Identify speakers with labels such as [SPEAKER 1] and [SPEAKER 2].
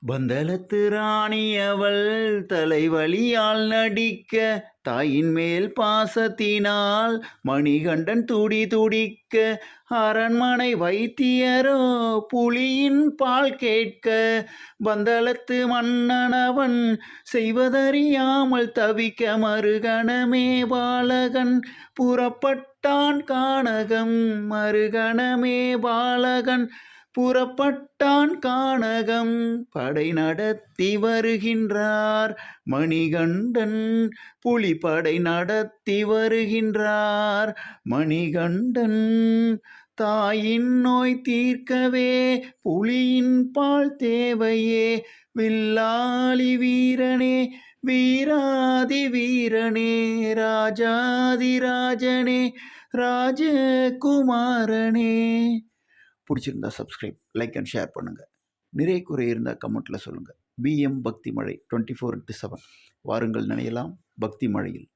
[SPEAKER 1] பந்தளத்து ராணியவள் தலைவலியால் நடிக்க, தாயின் மேல் பாசத்தினால் மணிகண்டன் துடி துடிக்க, அரண்மனை வைத்தியரோ புலியின் பால் கேட்க, பந்தளத்து மன்னனவன் செய்வதறியாமல் தவிக்க, மறுகணமே பாலகன் புறப்பட்டான் கானகம், மறுகணமே பாலகன் புறப்பட்டான் கானகம். படை நடத்தி வருகின்றார் மணிகண்டன், புலிப்படை நடத்தி வருகின்றார் மணிகண்டன். தாயின் நோய் தீர்க்கவே புலியின் பால் தேவையே, வில்லாளி வீரனே வீராதி வீரனே, ராஜாதி ராஜனே ராஜகுமாரனே. பிடிச்சிருந்தா சப்ஸ்கிரைப், லைக் அண்ட் ஷேர் பண்ணுங்கள். நிறை குறை இருந்தால் கமெண்ட்டில் சொல்லுங்கள். பிஎம் பக்தி மழை 24/7. வாருங்கள் நினையலாம் பக்தி மழையில்.